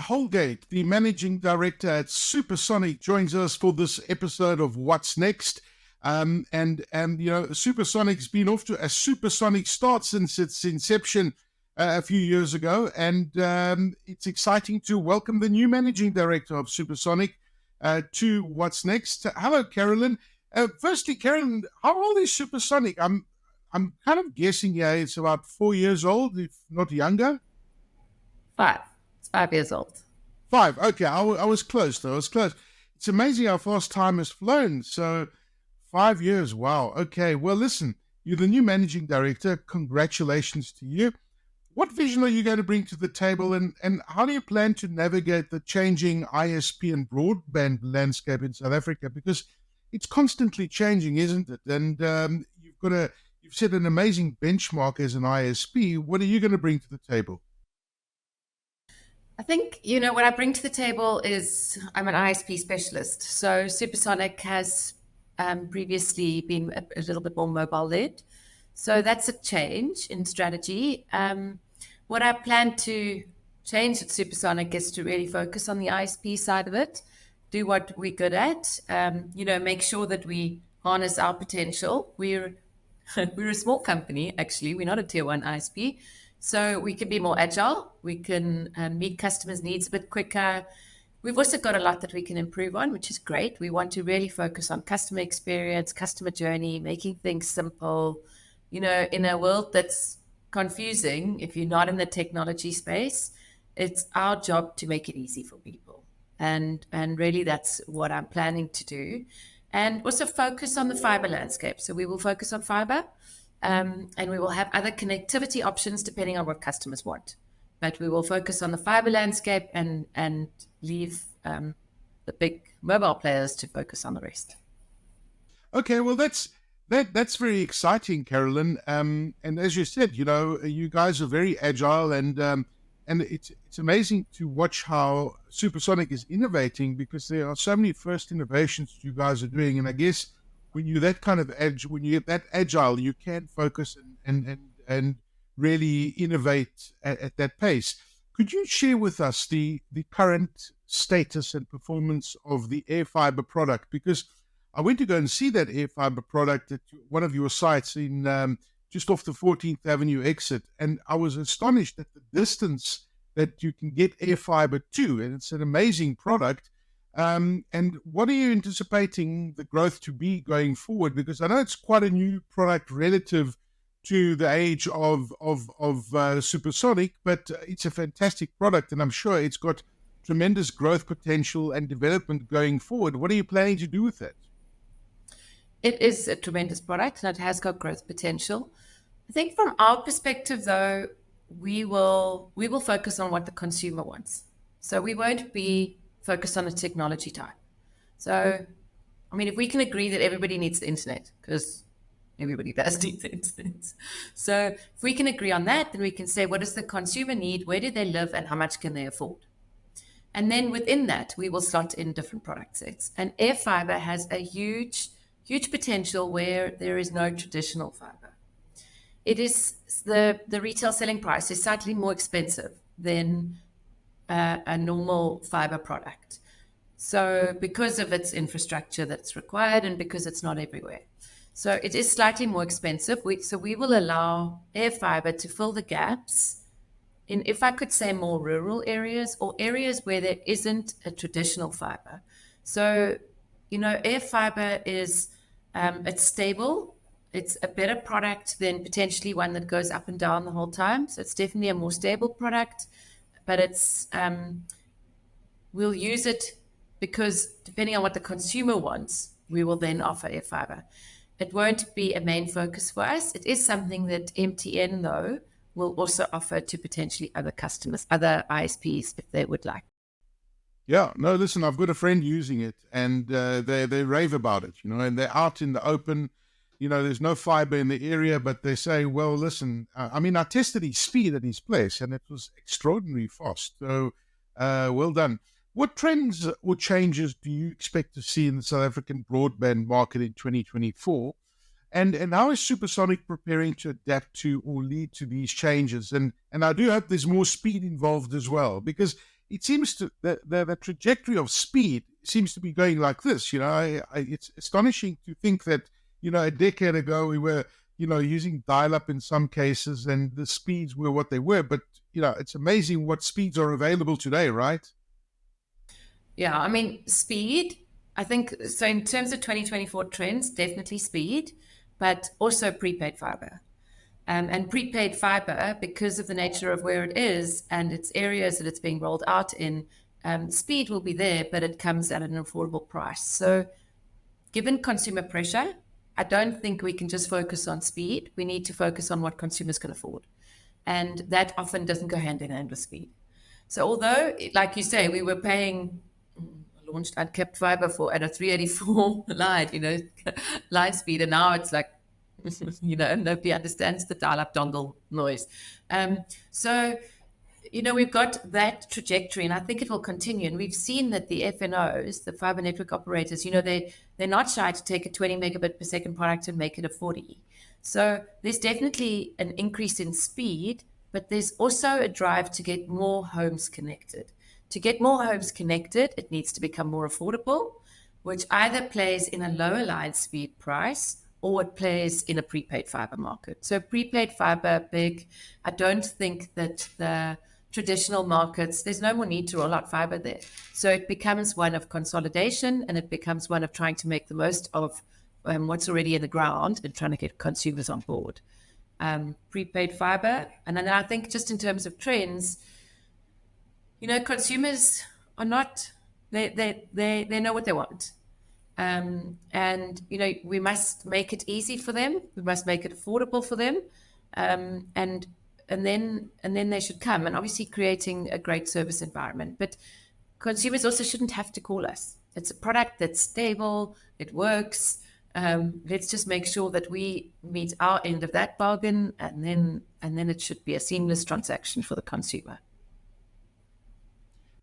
Holgate, the managing director at Supersonic, joins us for this episode of What's Next. Supersonic's been off to a supersonic start since its inception a few years ago, and it's exciting to welcome the new managing director of Supersonic to What's Next. Hello, Carolyn. Firstly, Carolyn, how old is Supersonic? I'm kind of guessing it's about 4 years old, if not younger. 5. It's 5 years old. 5. Okay, I was close, though. I was close. It's amazing how fast time has flown. So 5 years, wow. Okay, well, listen, you're the new managing director. Congratulations to you. What vision are you going to bring to the table, and how do you plan to navigate the changing ISP and broadband landscape in South Africa? Because it's constantly changing, isn't it? And you've set an amazing benchmark as an ISP. What are you going to bring to the table? I think, what I bring to the table is I'm an ISP specialist. So Supersonic has previously been a little bit more mobile-led. So that's a change in strategy. What I plan to change at Supersonic is to really focus on the ISP side of it, do what we're good at, make sure that we harness our potential. We're a small company, actually. We're not a tier 1 ISP. So we can be more agile. We can meet customers' needs a bit quicker. We've also got a lot that we can improve on, which is great. We want to really focus on customer experience, customer journey, making things simple. In a world that's confusing, if you're not in the technology space, it's our job to make it easy for people. And really that's what I'm planning to do. And also focus on the fiber landscape. So we will focus on fiber. And we will have other connectivity options depending on what customers want. But we will focus on the fiber landscape and leave the big mobile players to focus on the rest. Okay, well, that's very exciting, Carolyn. And as you said, you guys are very agile, and it's amazing to watch how Supersonic is innovating, because there are so many first innovations you guys are doing. And I guess when you're that kind of when you get that agile, you can focus and really innovate at that pace. Could you share with us the current status and performance of the AirFiber product? Because I went to go and see that AirFiber product at one of your sites in just off the 14th Avenue exit, and I was astonished at the distance that you can get AirFiber to, and it's an amazing product. And what are you anticipating the growth to be going forward? Because I know it's quite a new product relative to the age of Supersonic, but it's a fantastic product, and I'm sure it's got tremendous growth potential and development going forward. What are you planning to do with it? It is a tremendous product, and it has got growth potential. I think from our perspective, though, we will focus on what the consumer wants. So we won't be focused on a technology type. So, if we can agree that everybody needs the internet, because everybody does need the internet. So if we can agree on that, then we can say, what does the consumer need? Where do they live? And how much can they afford? And then within that, we will slot in different product sets. And AirFiber has a huge potential where there is no traditional fiber. It is the retail selling price is slightly more expensive than a normal fiber product. So because of its infrastructure that's required and because it's not everywhere. So it is slightly more expensive. So we will allow AirFiber to fill the gaps in, if I could say, more rural areas or areas where there isn't a traditional fiber. So, AirFiber is, it's stable. It's a better product than potentially one that goes up and down the whole time. So it's definitely a more stable product. But it's we'll use it because depending on what the consumer wants, we will then offer AirFiber. It won't be a main focus for us. It is something that MTN, though, will also offer to potentially other customers, other ISPs, if they would like. Yeah, no, listen, I've got a friend using it, and they rave about it, and they're out in the open. There's no fiber in the area, but they say, well, listen, I tested his speed at his place, and it was extraordinarily fast. So, well done. What trends or changes do you expect to see in the South African broadband market in 2024? And how is Supersonic preparing to adapt to or lead to these changes? And I do hope there's more speed involved as well, because it seems to the trajectory of speed seems to be going like this. It's astonishing to think that a decade ago we were using dial-up in some cases, and the speeds were what they were. But it's amazing what speeds are available today, right? Yeah, I mean, speed, I think, so in terms of 2024 trends, definitely speed, but also prepaid fiber. And prepaid fiber, because of the nature of where it is and its areas that it's being rolled out in, speed will be there, but it comes at an affordable price. So given consumer pressure, I don't think we can just focus on speed. We need to focus on what consumers can afford. And that often doesn't go hand in hand with speed. So although, like you say, we were paying, launched uncapped fiber at a 384 line, line speed, and now it's like, nobody understands the dial-up dongle noise. So we've got that trajectory, and I think it will continue. And we've seen that the FNOs, the fiber network operators, they're not shy to take a 20 megabit per second product and make it a 40. So there's definitely an increase in speed, but there's also a drive to get more homes connected. To get more homes connected, it needs to become more affordable, which either plays in a lower line speed price or it plays in a prepaid fiber market. So prepaid fiber, big. I don't think that the traditional markets, there's no more need to roll out fiber there. So it becomes one of consolidation, and it becomes one of trying to make the most of what's already in the ground and trying to get consumers on board. Prepaid fiber. And then I think just in terms of trends, consumers are not, they know what they want. And we must make it easy for them. We must make it affordable for them. And then they should come, and obviously creating a great service environment. But consumers also shouldn't have to call us. It's a product that's stable, it works. Let's just make sure that we meet our end of that bargain, and then it should be a seamless transaction for the consumer.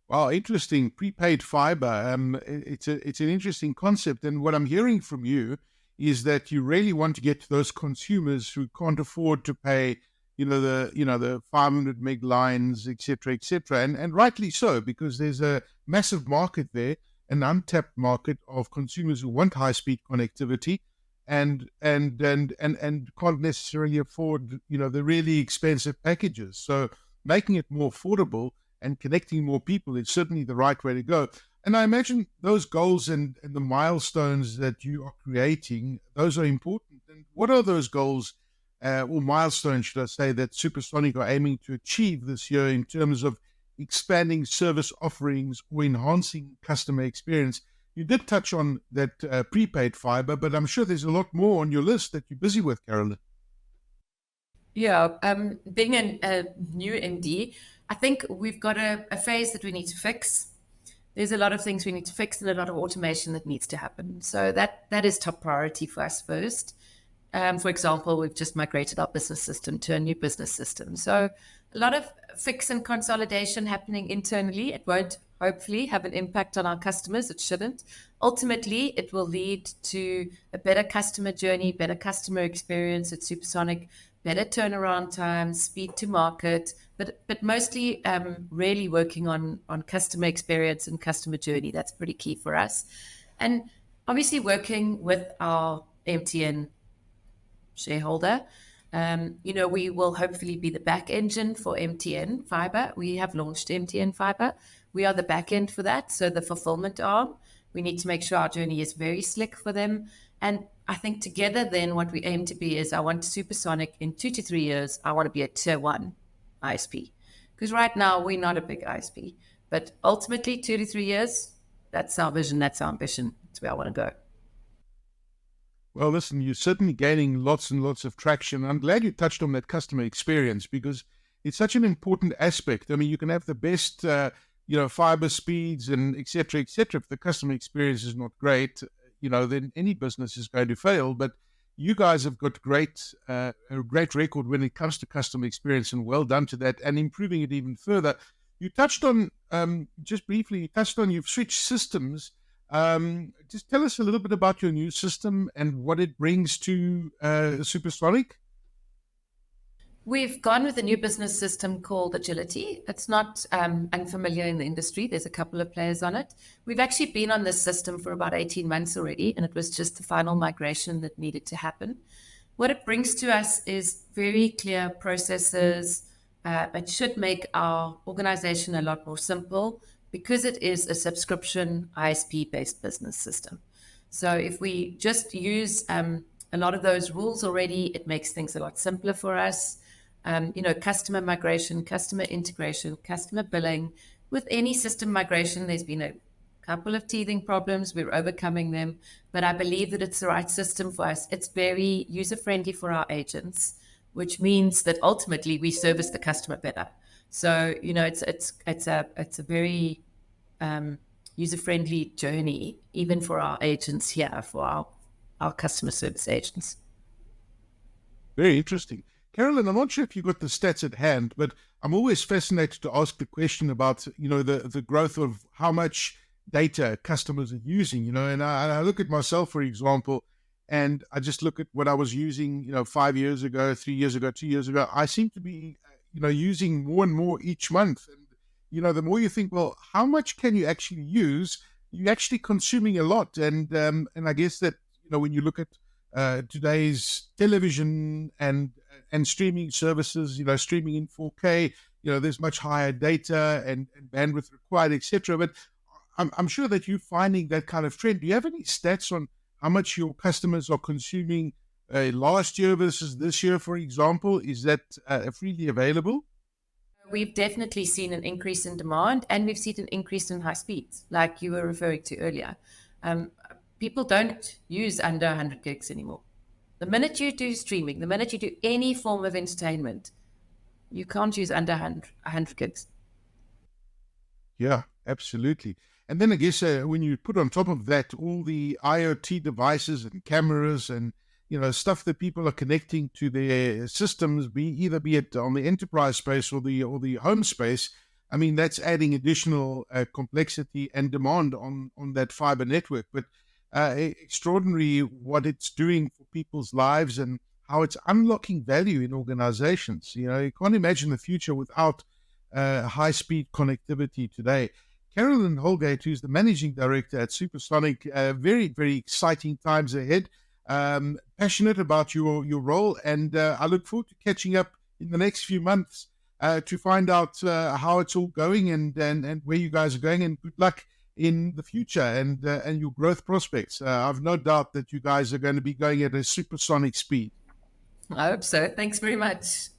Wow, interesting. Prepaid fiber. It's an interesting concept, and what I'm hearing from you is that you really want to get to those consumers who can't afford to pay, the 500 meg lines, etc., and rightly so, because there's a massive market there, an untapped market of consumers who want high speed connectivity, and can't necessarily afford, the really expensive packages. So making it more affordable and connecting more people is certainly the right way to go. And I imagine those goals and the milestones that you are creating, those are important. And what are those goals or milestones, should I say, that Supersonic are aiming to achieve this year in terms of expanding service offerings or enhancing customer experience? You did touch on that prepaid fiber, but I'm sure there's a lot more on your list that you're busy with, Carolyn. Yeah, being a new MD, I think we've got a phase that we need to fix. There's a lot of things we need to fix and a lot of automation that needs to happen. So that is top priority for us first. For example, we've just migrated our business system to a new business system. So a lot of fix and consolidation happening internally. It won't hopefully have an impact on our customers. It shouldn't. Ultimately, it will lead to a better customer journey, better customer experience at Supersonic, better turnaround time, speed to market, but mostly really working on customer experience and customer journey. That's pretty key for us. And obviously working with our MTN shareholder. We will hopefully be the back engine for MTN fiber. We have launched MTN fiber. We are the back end for that. So the fulfillment arm, we need to make sure our journey is very slick for them. And I think together then what we aim to be is I want Supersonic in 2 to 3 years, I want to be a tier 1 ISP. Because right now we're not a big ISP. But ultimately 2 to 3 years, that's our vision, that's our ambition. That's where I want to go. Well, listen, you're certainly gaining lots and lots of traction. I'm glad you touched on that customer experience because it's such an important aspect. I mean, you can have the best, fiber speeds and et cetera, et cetera. If the customer experience is not great, then any business is going to fail. But you guys have got a great record when it comes to customer experience, and well done to that, and improving it even further. You touched on, just briefly, you've switched systems. Just tell us a little bit about your new system and what it brings to Supersonic. We've gone with a new business system called Agility. It's not unfamiliar in the industry. There's a couple of players on it. We've actually been on this system for about 18 months already, and it was just the final migration that needed to happen. What it brings to us is very clear processes. It should make our organization a lot more simple because it is a subscription ISP-based business system. So if we just use a lot of those rules already, it makes things a lot simpler for us. Customer migration, customer integration, customer billing. With any system migration, there's been a couple of teething problems. We're overcoming them, but I believe that it's the right system for us. It's very user-friendly for our agents, which means that ultimately we service the customer better. So, it's a very user-friendly journey, even for our agents here, for our customer service agents. Very interesting. Carolyn, I'm not sure if you got the stats at hand, but I'm always fascinated to ask the question about, the growth of how much data customers are using, and I look at myself, for example, and I just look at what I was using, 5 years ago, 3 years ago, 2 years ago. I seem to be, using more and more each month. And, the more you think, well, how much can you actually use? You're actually consuming a lot. And I guess that, when you look at today's television and streaming services, streaming in 4K, there's much higher data and bandwidth required, etc. But I'm sure that you're finding that kind of trend. Do you have any stats on how much your customers are consuming last year versus this year, for example? Is that freely available? We've definitely seen an increase in demand, and we've seen an increase in high speeds, like you were referring to earlier. People don't use under 100 gigs anymore. The minute you do streaming, the minute you do any form of entertainment, you can't use under 100 gigs. Yeah, absolutely. And then I guess when you put on top of that all the IoT devices and cameras and stuff that people are connecting to their systems, be it on the enterprise space or the home space, I mean that's adding additional complexity and demand on that fiber network. But extraordinary what it's doing for people's lives and how it's unlocking value in organizations. You can't imagine the future without high-speed connectivity today. Carolyn Holgate, who's the managing director at Supersonic, very, very exciting times ahead. Passionate about your role, and I look forward to catching up in the next few months to find out how it's all going and where you guys are going. And good luck in the future and your growth prospects. I've no doubt that you guys are going to be going at a supersonic speed. I hope so. Thanks very much.